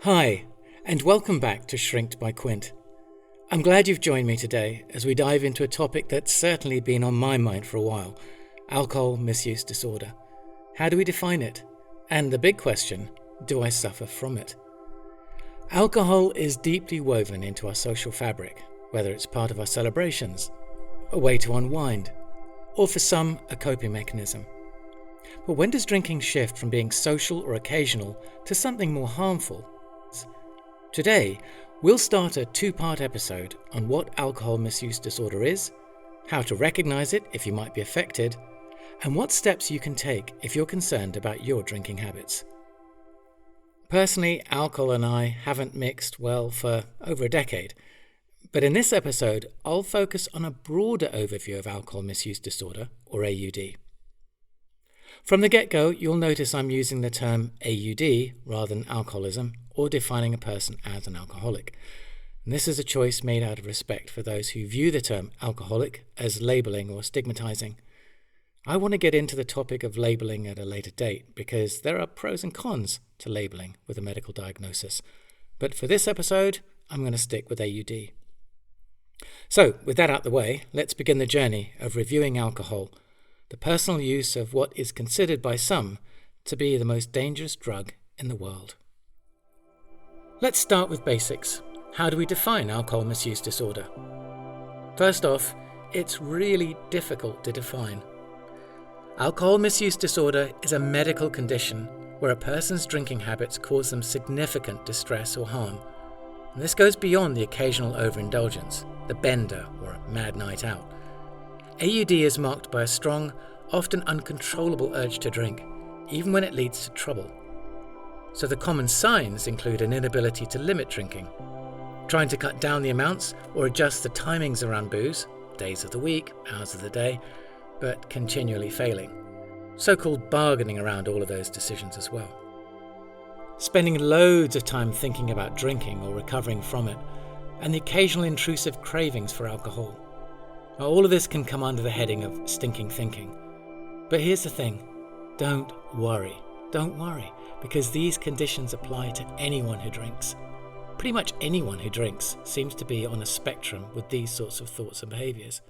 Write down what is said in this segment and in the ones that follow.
Hi, and welcome back to Shrinked by Quint. I'm glad you've joined me today as we dive into a topic that's certainly been on my mind for a while: alcohol misuse disorder. How do we define it? And the big question, do I suffer from it? Alcohol is deeply woven into our social fabric, whether it's part of our celebrations, a way to unwind, or for some, a coping mechanism. But when does drinking shift from being social or occasional to something more harmful? Today, we'll start a two-part episode on what alcohol misuse disorder is, how to recognize it if you might be affected, and what steps you can take if you're concerned about your drinking habits. Personally, alcohol and I haven't mixed well for over a decade, but in this episode, I'll focus on a broader overview of alcohol misuse disorder, or AUD. From the get-go, you'll notice I'm using the term AUD rather than alcoholism or defining a person as an alcoholic. And this is a choice made out of respect for those who view the term alcoholic as labeling or stigmatizing. I want to get into the topic of labeling at a later date because there are pros and cons to labeling with a medical diagnosis. But for this episode, I'm going to stick with AUD. So, with that out the way, let's begin the journey of reviewing alcohol, the personal use of what is considered by some to be the most dangerous drug in the world. Let's start with basics. How do we define alcohol misuse disorder? First off, it's really difficult to define. Alcohol misuse disorder is a medical condition where a person's drinking habits cause them significant distress or harm. And this goes beyond the occasional overindulgence, the bender or a mad night out. AUD is marked by a strong, often uncontrollable urge to drink, even when it leads to trouble. So the common signs include an inability to limit drinking, trying to cut down the amounts or adjust the timings around booze, days of the week, hours of the day, but continually failing. So-called bargaining around all of those decisions as well. Spending loads of time thinking about drinking or recovering from it, and the occasional intrusive cravings for alcohol. Now, all of this can come under the heading of stinking thinking. But here's the thing, don't worry, because these conditions apply to anyone who drinks. Pretty much anyone who drinks seems to be on a spectrum with these sorts of thoughts and behaviours.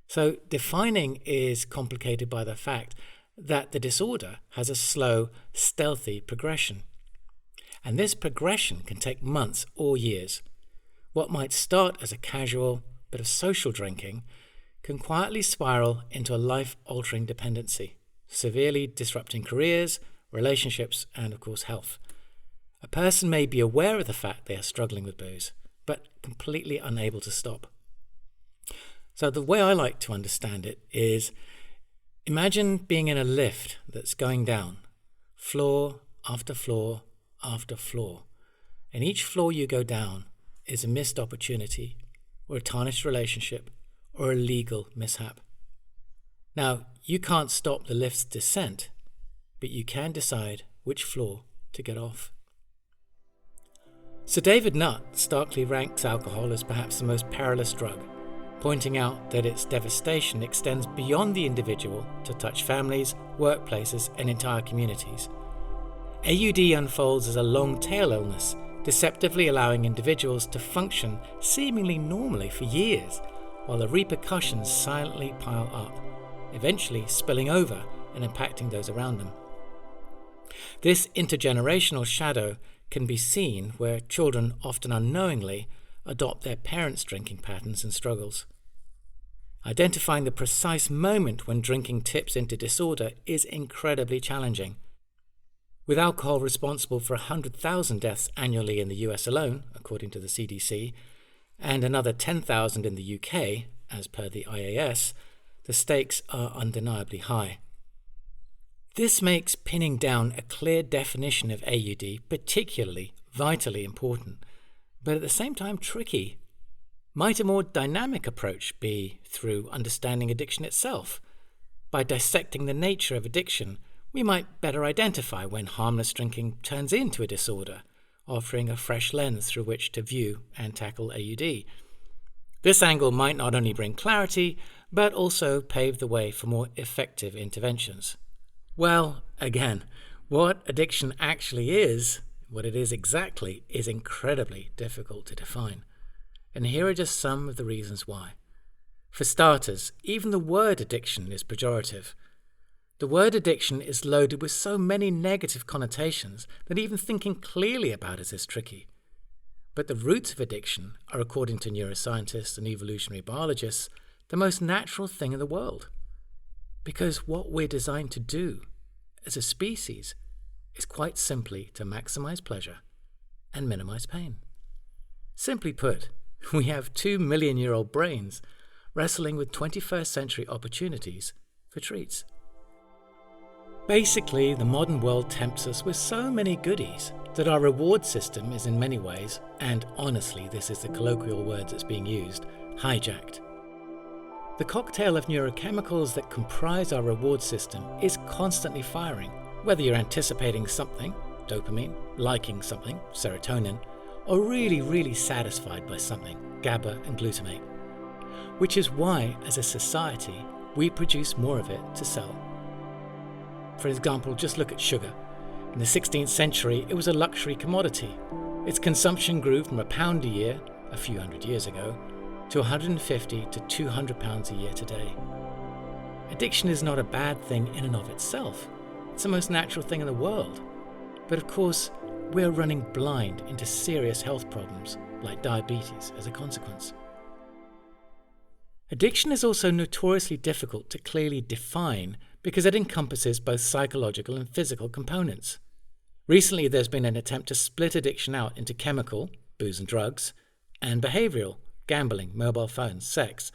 So defining is complicated by the fact that the disorder has a slow, stealthy progression. And this progression can take months or years. What might start as a casual bit of social drinking can quietly spiral into a life-altering dependency, severely disrupting careers, relationships, and of course health. A person may be aware of the fact they are struggling with booze, but completely unable to stop. So the way I like to understand it is, imagine being in a lift that's going down, floor after floor after floor, and each floor you go down is a missed opportunity, or a tarnished relationship, or a legal mishap. Now, you can't stop the lift's descent, but you can decide which floor to get off. Sir David Nutt starkly ranks alcohol as perhaps the most perilous drug, pointing out that its devastation extends beyond the individual to touch families, workplaces, and entire communities. AUD unfolds as a long-tail illness, deceptively allowing individuals to function seemingly normally for years, while the repercussions silently pile up, eventually spilling over and impacting those around them. This intergenerational shadow can be seen where children often unknowingly adopt their parents' drinking patterns and struggles. Identifying the precise moment when drinking tips into disorder is incredibly challenging. With alcohol responsible for 100,000 deaths annually in the US alone, according to the CDC, and another 10,000 in the UK, as per the IAS, the stakes are undeniably high. This makes pinning down a clear definition of AUD particularly vitally important, but at the same time tricky. Might a more dynamic approach be through understanding addiction itself? By dissecting the nature of addiction, we might better identify when harmless drinking turns into a disorder, offering a fresh lens through which to view and tackle AUD. This angle might not only bring clarity, but also pave the way for more effective interventions. Well, again, what addiction actually is what it is exactly is incredibly difficult to define. And here are just some of the reasons why. For starters, even the word addiction is pejorative. The word addiction is loaded with so many negative connotations that even thinking clearly about it is tricky. But the roots of addiction are, according to neuroscientists and evolutionary biologists, the most natural thing in the world. Because what we're designed to do as a species is quite simply to maximize pleasure and minimize pain. Simply put, we have 2 million-year-old brains wrestling with 21st century opportunities for treats. Basically, the modern world tempts us with so many goodies that our reward system is in many ways, and honestly this is the colloquial word that's being used, hijacked. The cocktail of neurochemicals that comprise our reward system is constantly firing, whether you're anticipating something, dopamine, liking something, serotonin, or really satisfied by something, GABA and glutamate. Which is why, as a society, we produce more of it to sell. For example, just look at sugar. In the 16th century, it was a luxury commodity. Its consumption grew from £1 a year, a few hundred years ago, to 150 to 200 pounds a year today. Addiction is not a bad thing in and of itself. It's the most natural thing in the world. But of course, we're running blind into serious health problems like diabetes as a consequence. Addiction is also notoriously difficult to clearly define because it encompasses both psychological and physical components. Recently, there's been an attempt to split addiction out into chemical, booze and drugs, and behavioral, gambling, mobile phones, sex.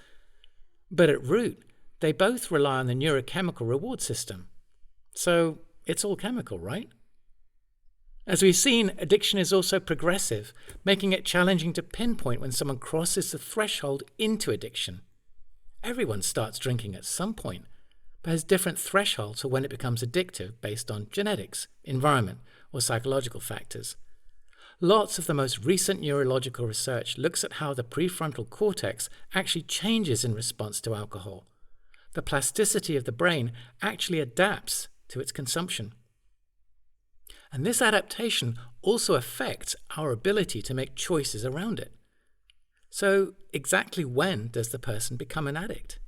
But at root, they both rely on the neurochemical reward system. So it's all chemical, right? As we've seen, addiction is also progressive, making it challenging to pinpoint when someone crosses the threshold into addiction. Everyone starts drinking at some point, but has different thresholds for when it becomes addictive based on genetics, environment, or psychological factors. Lots of the most recent neurological research looks at how the prefrontal cortex actually changes in response to alcohol. The plasticity of the brain actually adapts to its consumption. And this adaptation also affects our ability to make choices around it. So, exactly when does the person become an addict?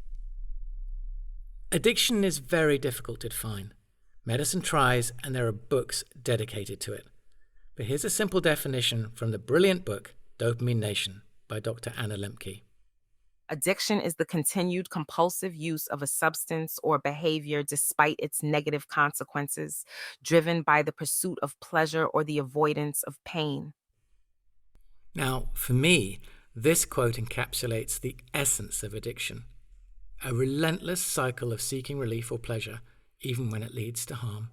Addiction is very difficult to define. Medicine tries, and there are books dedicated to it. But here's a simple definition from the brilliant book, Dopamine Nation, by Dr. Anna Lembke. Addiction is the continued compulsive use of a substance or behavior despite its negative consequences, driven by the pursuit of pleasure or the avoidance of pain. Now, for me, this quote encapsulates the essence of addiction. A relentless cycle of seeking relief or pleasure, even when it leads to harm.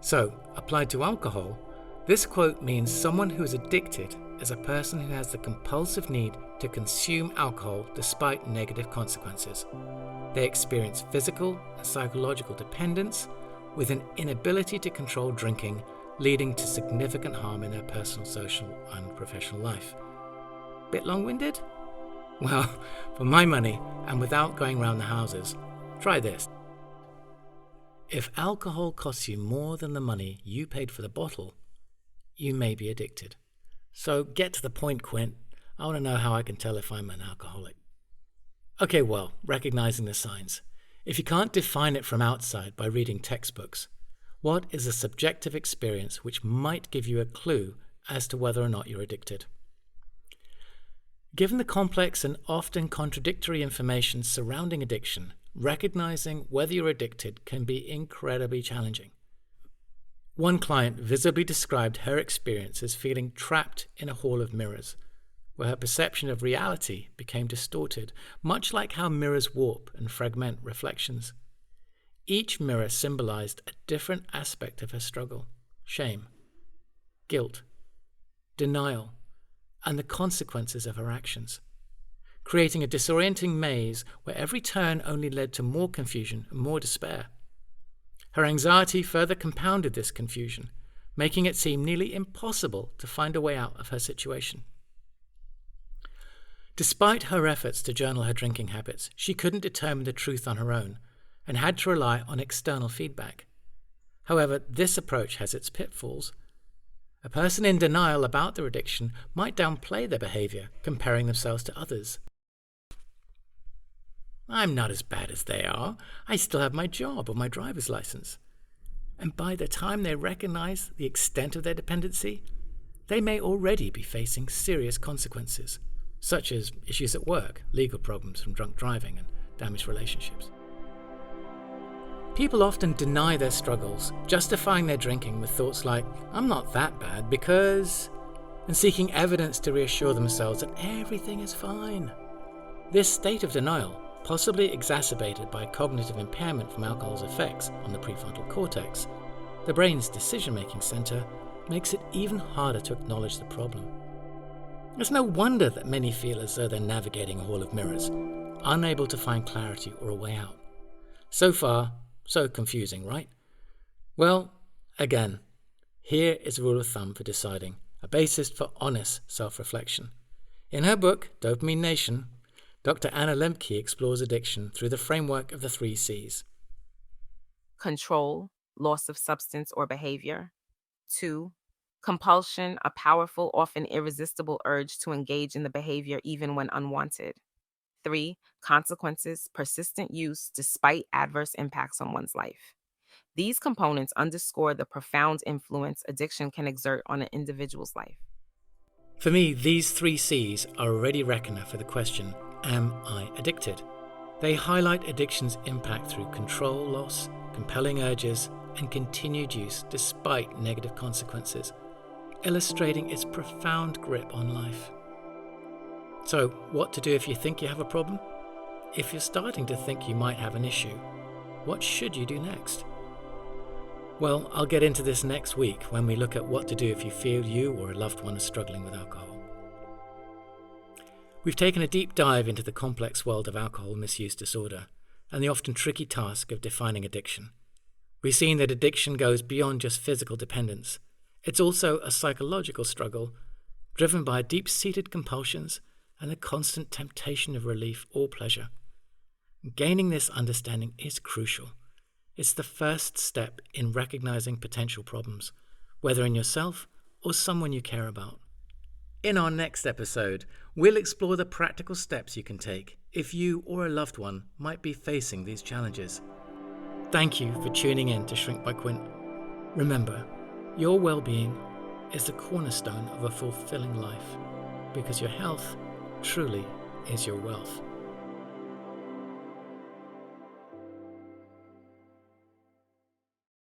So, applied to alcohol, this quote means someone who is addicted is a person who has the compulsive need to consume alcohol despite negative consequences. They experience physical and psychological dependence with an inability to control drinking, leading to significant harm in their personal, social, and professional life. Bit long-winded? Well, for my money, and without going round the houses, try this. If alcohol costs you more than the money you paid for the bottle, you may be addicted. So get to the point, Quint. I want to know how I can tell if I'm an alcoholic. Okay, well, recognizing the signs. If you can't define it from outside by reading textbooks, what is a subjective experience which might give you a clue as to whether or not you're addicted? Given the complex and often contradictory information surrounding addiction, recognizing whether you're addicted can be incredibly challenging. One client visibly described her experience as feeling trapped in a hall of mirrors, where her perception of reality became distorted, much like how mirrors warp and fragment reflections. Each mirror symbolized a different aspect of her struggle: shame, guilt, denial, and the consequences of her actions, creating a disorienting maze where every turn only led to more confusion and more despair. Her anxiety further compounded this confusion, making it seem nearly impossible to find a way out of her situation. Despite her efforts to journal her drinking habits, she couldn't determine the truth on her own and had to rely on external feedback. However, this approach has its pitfalls. A person in denial about their addiction might downplay their behavior, comparing themselves to others. I'm not as bad as they are. I still have my job or my driver's license. And by the time they recognize the extent of their dependency, they may already be facing serious consequences, such as issues at work, legal problems from drunk driving, and damaged relationships. People often deny their struggles, justifying their drinking with thoughts like, I'm not that bad because, and seeking evidence to reassure themselves that everything is fine. This state of denial, possibly exacerbated by cognitive impairment from alcohol's effects on the prefrontal cortex, the brain's decision-making center, makes it even harder to acknowledge the problem. It's no wonder that many feel as though they're navigating a hall of mirrors, unable to find clarity or a way out. So far, so confusing, right? Well, again, here is a rule of thumb for deciding, a basis for honest self-reflection. In her book, Dopamine Nation, Dr. Anna Lembke explores addiction through the framework of the 3 C's. Control, loss of substance or behavior. 2. Compulsion, a powerful, often irresistible urge to engage in the behavior even when unwanted. 3. Consequences, persistent use despite adverse impacts on one's life. These components underscore the profound influence addiction can exert on an individual's life. For me, these 3 C's are a ready reckoner for the question, am I addicted? They highlight addiction's impact through control loss, compelling urges, and continued use despite negative consequences, illustrating its profound grip on life. So, what to do if you think you have a problem? If you're starting to think you might have an issue, what should you do next? Well, I'll get into this next week when we look at what to do if you feel you or a loved one is struggling with alcohol. We've taken a deep dive into the complex world of alcohol misuse disorder and the often tricky task of defining addiction. We've seen that addiction goes beyond just physical dependence. It's also a psychological struggle driven by deep-seated compulsions and the constant temptation of relief or pleasure. Gaining this understanding is crucial. It's the first step in recognizing potential problems, whether in yourself or someone you care about. In our next episode, we'll explore the practical steps you can take if you or a loved one might be facing these challenges. Thank you for tuning in to Shrink by Quint. Remember, your well-being is the cornerstone of a fulfilling life, because your health truly is your wealth.